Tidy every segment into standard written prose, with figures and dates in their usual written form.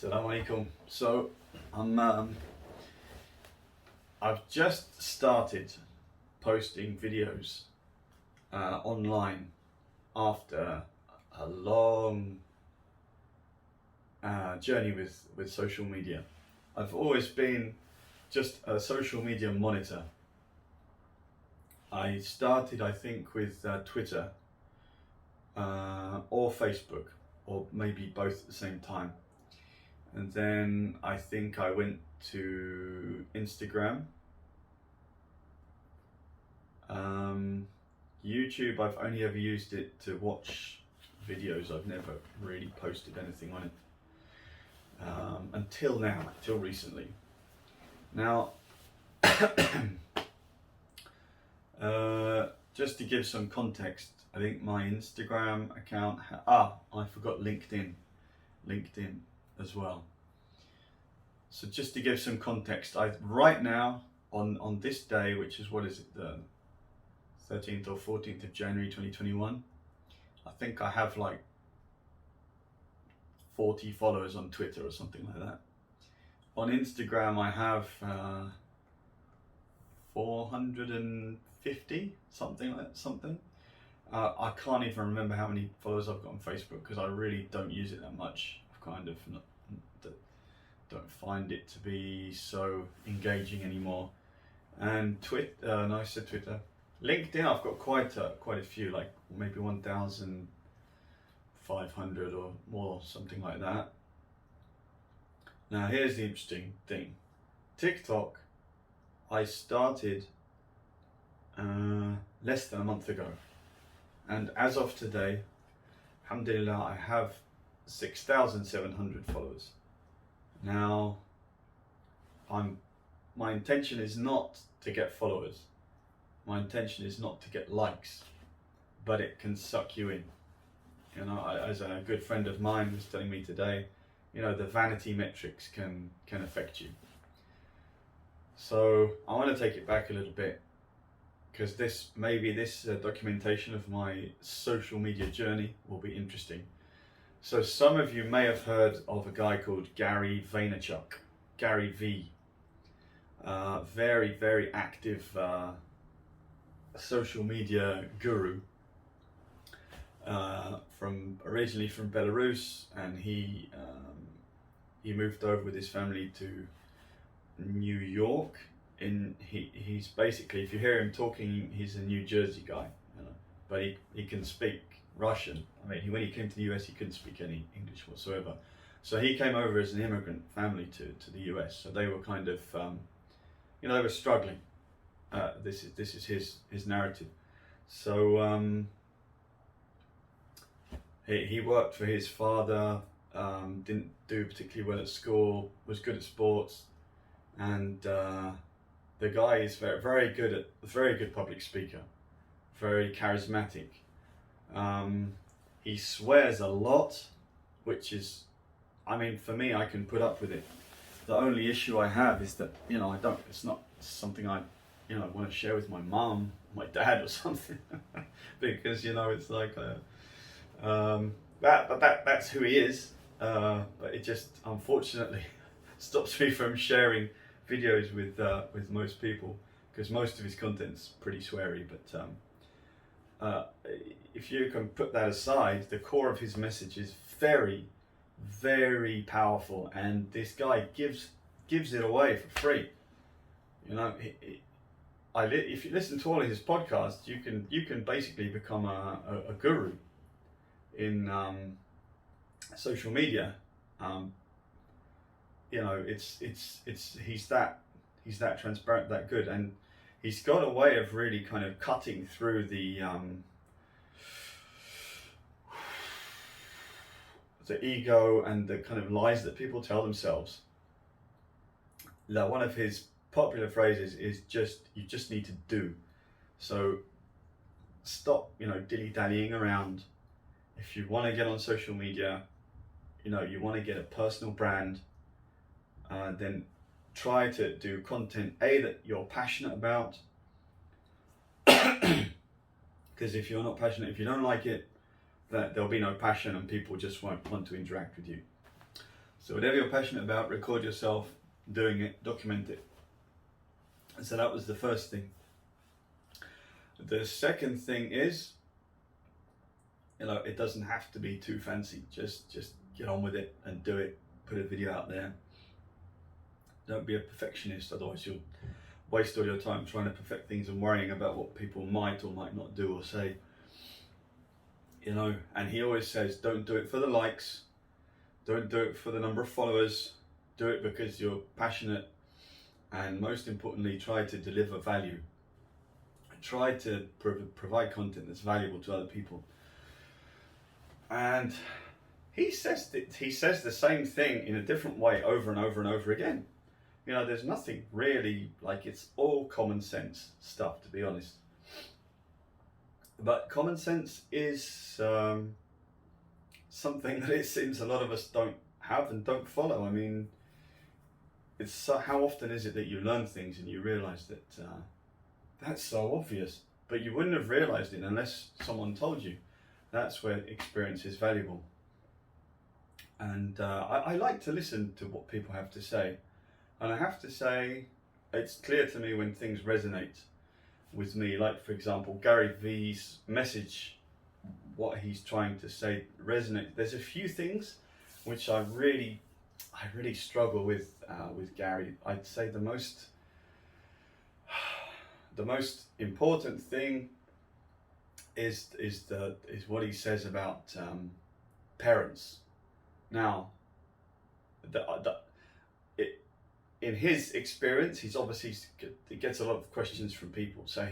Assalamu alaikum. So I've just started posting videos online after a long journey with social media. I've always been just a social media monitor. I started, I think, with Twitter or Facebook, or maybe both at the same time. And then I think I went to Instagram. YouTube, I've only ever used it to watch videos. I've never really posted anything on it until now, till recently. Now, just to give some context, I think my Instagram account, I forgot LinkedIn as well. So just to give some context, right now on this day, which is, what is it, the 13th or 14th of January 2021, I think I have like 40 followers on Twitter or something like that. On Instagram I have 450, something like that. I can't even remember how many followers I've got on Facebook because I really don't use it that much. I've kind of don't find it to be so engaging anymore. And Twitter, LinkedIn, I've got quite a few, like maybe 1,500 or more, something like that. Now here's the interesting thing. TikTok, I started less than a month ago, and as of today, alhamdulillah, I have 6,700 followers. Now, my intention is not to get followers. My intention is not to get likes, but it can suck you in. You know, as a good friend of mine was telling me today, you know, the vanity metrics can affect you. So I want to take it back a little bit, because this documentation of my social media journey will be interesting. So some of you may have heard of a guy called Gary Vaynerchuk, Gary V. Very, very active social media guru, originally from Belarus, and he moved over with his family to New York. He's basically, if you hear him talking, he's a New Jersey guy, you know, but he can speak Russian. I mean, when he came to the US, he couldn't speak any English whatsoever. So he came over as an immigrant family to the US. So they were kind of, they were struggling. This is his narrative. So he worked for his father. Didn't do particularly well at school. Was good at sports, and the guy is very good public speaker, very charismatic. He swears a lot, which is, I mean, for me, I can put up with it. The only issue I have is that, it's not something I want to share with my mom, my dad or something, because, it's like, that's who he is. But it just, unfortunately, stops me from sharing videos with most people, because most of his content's pretty sweary. But if you can put that aside, the core of his message is very, very powerful, and this guy gives it away for free. If you listen to all of his podcasts, you can basically become a guru in social media. He's that transparent, that good, and he's got a way of really kind of cutting through the ego and the kind of lies that people tell themselves. Now, one of his popular phrases is you just need to do. So stop, dilly-dallying around. If you want to get on social media, you want to get a personal brand, then try to do content that you're passionate about. Because if you're not passionate, if you don't like it, that there'll be no passion, and people just won't want to interact with you. So whatever you're passionate about, record yourself doing it, document it. And so that was the first thing. The second thing is, it doesn't have to be too fancy. Just get on with it and do it. Put a video out there. Don't be a perfectionist, otherwise you'll waste all your time trying to perfect things and worrying about what people might or might not do or say. And he always says, don't do it for the likes, don't do it for the number of followers, do it because you're passionate, and most importantly, try to deliver value. Try to provide content that's valuable to other people. And he says the same thing in a different way over and over and over again. There's nothing really, it's all common sense stuff, to be honest. But common sense is something that it seems a lot of us don't have and don't follow. I mean, how often is it that you learn things and you realise that that's so obvious, but you wouldn't have realised it unless someone told you. That's where experience is valuable. And I like to listen to what people have to say. And I have to say, it's clear to me when things resonate with me. Like, for example, Gary Vee's message, what he's trying to say resonates. There's a few things which I really struggle with Gary. I'd say the most important thing is what he says about parents. Now, in his experience, he gets a lot of questions from people. So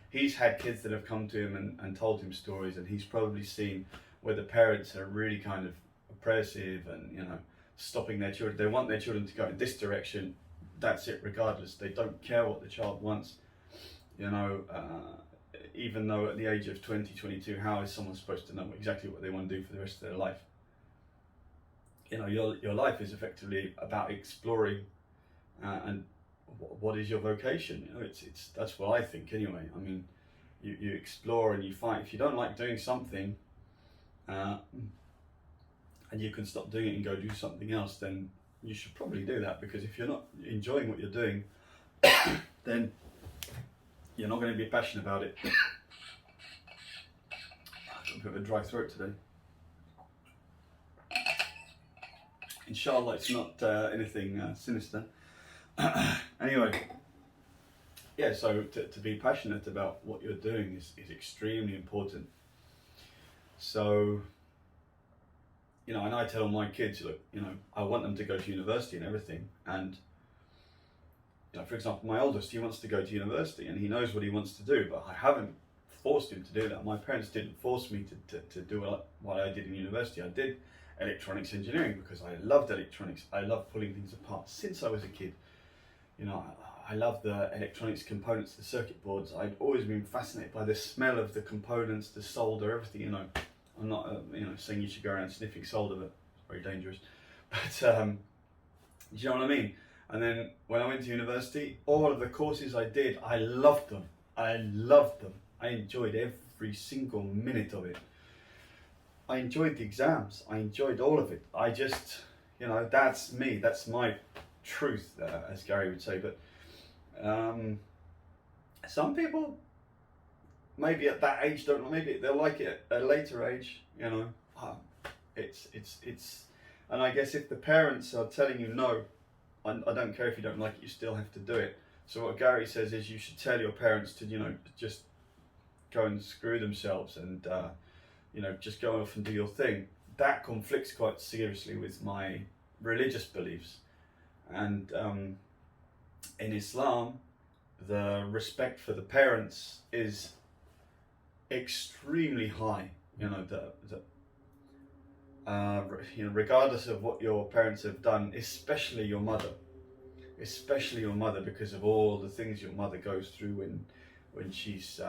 he's had kids that have come to him and told him stories, and he's probably seen where the parents are really kind of oppressive and stopping their children. They want their children to go in this direction. That's it, regardless. They don't care what the child wants. Even though at the age of 20, 22, how is someone supposed to know exactly what they want to do for the rest of their life? Your life is effectively about exploring. And what is your vocation? That's what I think anyway. I mean, you explore and you find. If you don't like doing something, and you can stop doing it and go do something else, then you should probably do that, because if you're not enjoying what you're doing, then you're not going to be passionate about it. I've got a bit of a dry throat today. Inshallah, it's not anything sinister. Anyway, so to be passionate about what you're doing is extremely important. So, and I tell my kids, look, I want them to go to university and everything. And, for example, my oldest, he wants to go to university and he knows what he wants to do, but I haven't forced him to do that. My parents didn't force me to do what I did in university. I did electronics engineering because I loved electronics. I loved pulling things apart since I was a kid. I love the electronics components, the circuit boards. I'd always been fascinated by the smell of the components, the solder, everything. I'm not, saying you should go around sniffing solder, but it's very dangerous. But you know what I mean? And then when I went to university, all of the courses I did, I loved them. I enjoyed every single minute of it. I enjoyed the exams. I enjoyed all of it. I just, that's me. That's my truth, as Gary would say. But some people maybe at that age don't. Maybe they'll like it at a later age. It's. And I guess if the parents are telling you no, I don't care if you don't like it. You still have to do it. So what Gary says is you should tell your parents to just go and screw themselves and just go off and do your thing. That conflicts quite seriously with my religious beliefs. And in Islam, the respect for the parents is extremely high. Regardless of what your parents have done, especially your mother, because of all the things your mother goes through when she's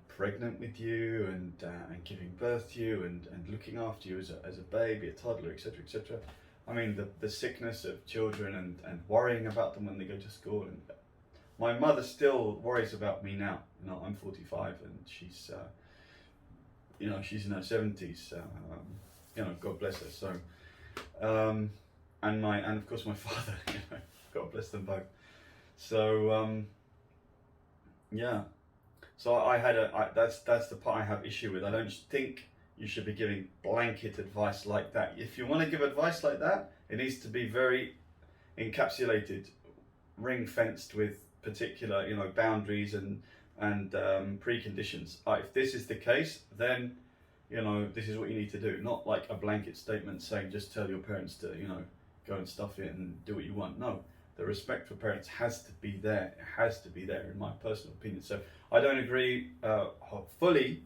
pregnant with you and giving birth to you and looking after you as a baby, a toddler, etc., etc. I mean, the sickness of children and worrying about them when they go to school. And my mother still worries about me now. I'm 45 and she's she's in her 70s. God bless her. So and of course my father. God bless them both. So yeah. So that's the part I have issue with. I don't think you should be giving blanket advice like that. If you want to give advice like that, it needs to be very encapsulated, ring fenced with particular, boundaries and preconditions. If this is the case, then this is what you need to do. Not like a blanket statement saying just tell your parents to go and stuff it and do what you want. No, the respect for parents has to be there. It has to be there, in my personal opinion. So I don't agree fully.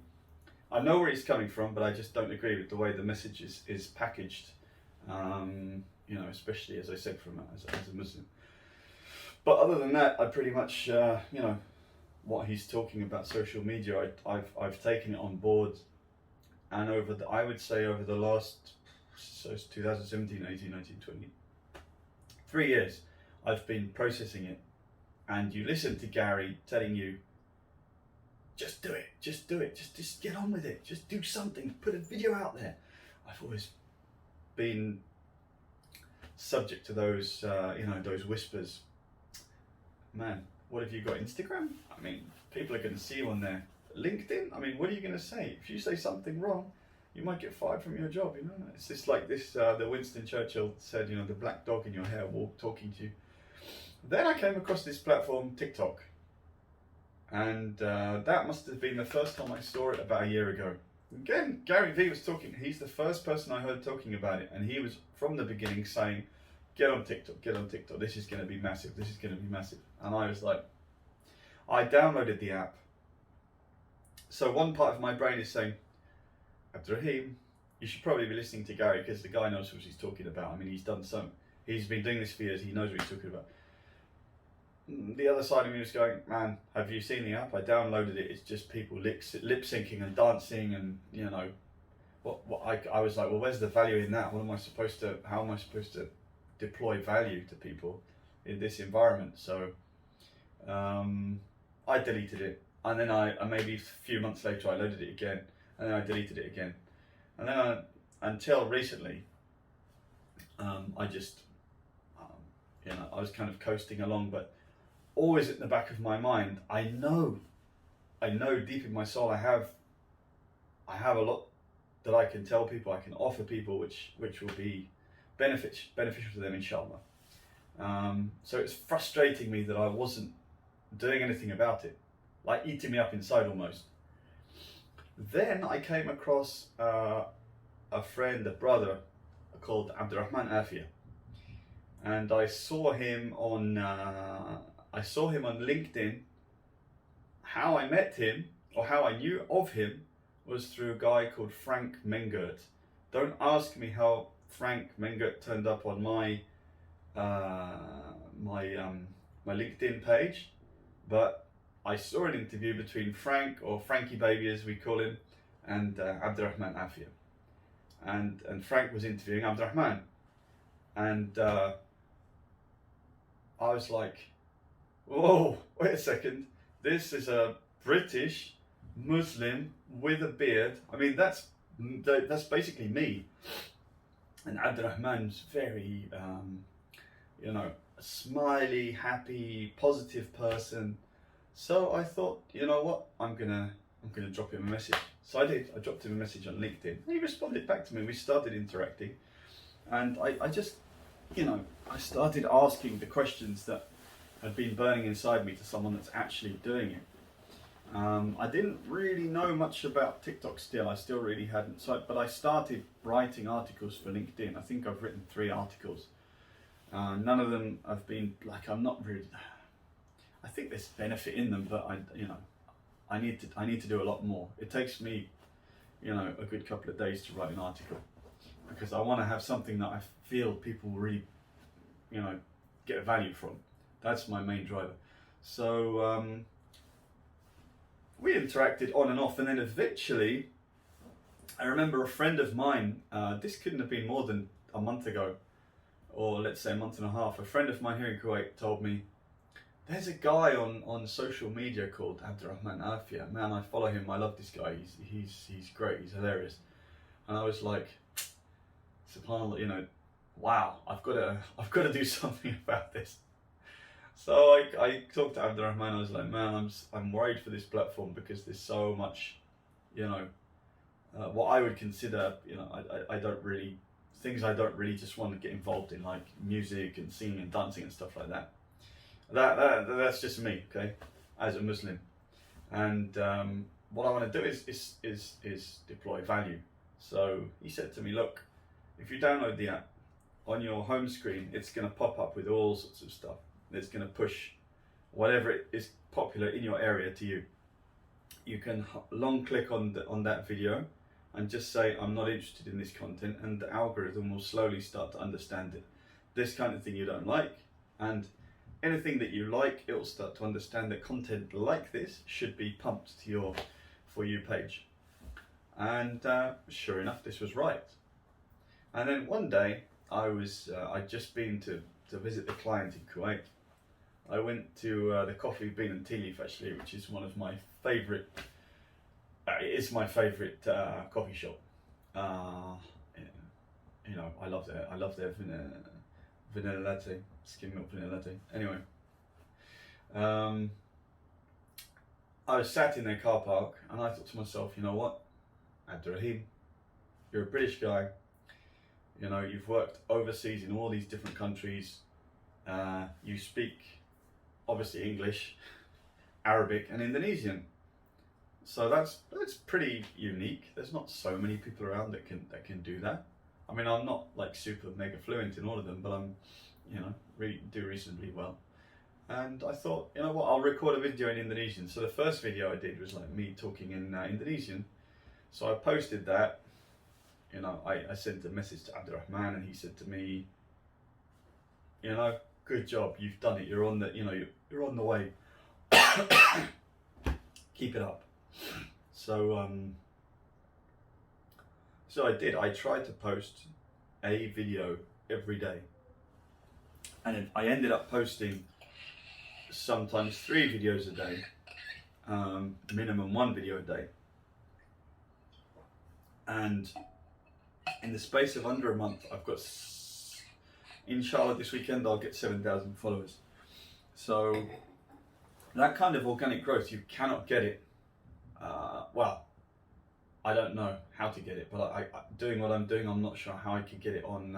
I know where he's coming from, but I just don't agree with the way the message is packaged. Especially as I said, as a Muslim. But other than that, I pretty much what he's talking about social media, I've taken it on board, and I would say over the last, so it's 2017, 18, 19, 20, 3 years, I've been processing it. And you listen to Gary telling you, just do it, just get on with it, just do something, put a video out there. I've always been subject to those, those whispers. Man, what have you got, Instagram? I mean, people are going to see you on there. LinkedIn? I mean, what are you going to say? If you say something wrong, you might get fired from your job, It's just like this, the Winston Churchill said, the black dog in your hair talking to you. Then I came across this platform, TikTok. And that must have been the first time I saw it about a year ago. Again, Gary Vee was talking, he's the first person I heard talking about it. And he was, from the beginning, saying, get on TikTok, this is going to be massive, And I was like, I downloaded the app. So one part of my brain is saying, Abdurrahim, you should probably be listening to Gary because the guy knows what he's talking about. I mean, he's been doing this for years, he knows what he's talking about. The other side of me was going, man, have you seen the app? I downloaded it, it's just people lip syncing and dancing and, I was like, well, where's the value in that? How am I supposed to deploy value to people in this environment? So I deleted it, and then I maybe a few months later I loaded it again, and then I deleted it again, and then until recently I just I was kind of coasting along, but always at the back of my mind I know deep in my soul I have a lot that I can tell people, I can offer people, which will be beneficial to them, inshallah. So it's frustrating me that I wasn't doing anything about it, like eating me up inside almost. Then I came across a friend, a brother called Abdurrahman Afia, and I saw him on LinkedIn. How I met him, or how I knew of him, was through a guy called Frank Mengert. Don't ask me how Frank Mengert turned up on my my LinkedIn page, but I saw an interview between Frank, or Frankie Baby as we call him, and Abdurrahman Afia, and Frank was interviewing Abdurrahman, and I was like, whoa, wait a second, this is a British Muslim with a beard. I mean, that's basically me. And Abdurrahman's very, a smiley, happy, positive person. So I thought, you know what, I'm gonna drop him a message. So I did. I dropped him a message on LinkedIn. He responded back to me. We started interacting, and I just, I started asking the questions that had been burning inside me to someone that's actually doing it. I didn't really know much about TikTok still. I still really hadn't. But I started writing articles for LinkedIn. I think I've written 3 articles. None of them have been I'm not really. I think there's benefit in them, but I need to do a lot more. It takes me, a good couple of days to write an article, because I want to have something that I feel people will really, get value from. That's my main driver. So we interacted on and off, and then eventually, I remember a friend of mine, this couldn't have been more than a month ago, or let's say a month and a half, a friend of mine here in Kuwait told me, there's a guy on social media called Abdurrahman Afia. Man, I follow him, I love this guy, he's great, he's hilarious. And I was like, subhanAllah, wow, I've got to do something about this. So I talked to Abdurrahman. I was like, man, I'm worried for this platform because there's so much, you know, what I would consider, you know, I don't really, things I don't really just want to get involved in, like music and singing and dancing and stuff like that. That's just me, okay, as a Muslim. And what I want to do is deploy value. So he said to me, look, if you download the app, on your home screen, it's going to pop up with all sorts of stuff. It's going to push whatever is popular in your area to you. You can long click on that video and just say, I'm not interested in this content, and the algorithm will slowly start to understand it. This kind of thing you don't like, and anything that you like, it will start to understand that content like this should be pumped to your For You page. And sure enough, this was right. And then one day, I'd just been to visit the client in Kuwait. I went to the Coffee Bean and Tea Leaf, actually, which is one of my favourite. It is my favourite coffee shop. You know, I love their vanilla latte, skim milk vanilla latte. Anyway, I was sat in their car park, and I thought to myself, you know what, Abdurrahim, you're a British guy. You know, you've worked overseas in all these different countries. You speak, obviously, English, Arabic, and Indonesian. So that's pretty unique. There's not so many people around that can do that. I mean, I'm not like super mega fluent in all of them, but I'm, you know, do reasonably well. And I thought, you know what, I'll record a video in Indonesian. So the first video I did was like me talking in Indonesian. So I posted that. You know, I sent a message to Abdurrahman, and he said to me, you know, good job, you've done it. You're on the, you know, you're on the way. Keep it up. So so I did. I tried to post a video every day, and I ended up posting sometimes 3 videos a day, minimum 1 video a day, and in the space of under a month, I've got, inshallah, this weekend I'll get 7,000 followers. So that kind of organic growth, you cannot get it. Well, I don't know how to get it, but I doing what I'm doing, I'm not sure how I could get it on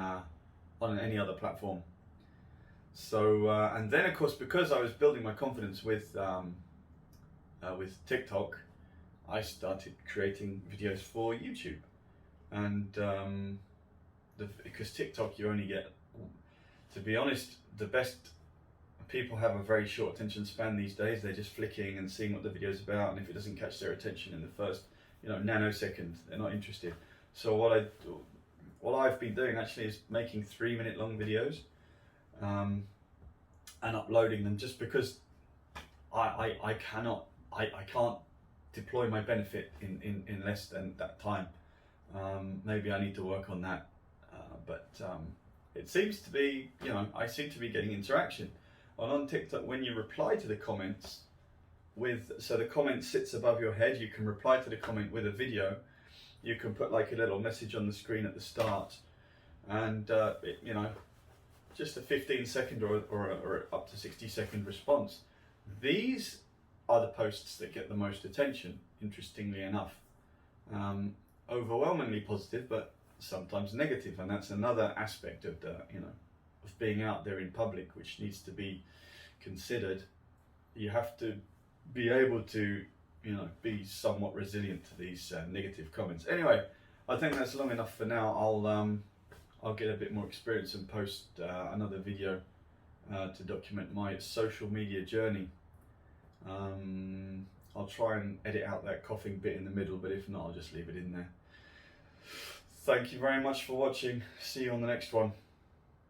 any other platform. So and then of course, because I was building my confidence with TikTok, I started creating videos for YouTube. And because TikTok, you only get, to be honest, the best people have a very short attention span these days. They're just flicking and seeing what the video's about, and if it doesn't catch their attention in the first, you know, nanosecond, they're not interested. So what I've been doing actually is making 3-minute long videos, and uploading them, just because I can't deploy my benefit in less than that time. Maybe I need to work on that, but it seems to be, you know, I seem to be getting interaction. And on TikTok, when you reply to the comments so the comment sits above your head, you can reply to the comment with a video. You can put like a little message on the screen at the start, and you know, just a 15-second or up to 60-second response. These are the posts that get the most attention, interestingly enough. Overwhelmingly positive, but sometimes negative, and that's another aspect of the, you know, of being out there in public, which needs to be considered. You have to be able to, you know, be somewhat resilient to these negative comments. Anyway, I think that's long enough for now. I'll get a bit more experience and post another video to document my social media journey. I'll try and edit out that coughing bit in the middle, but if not, I'll just leave it in there. Thank you very much for watching. See you on the next one.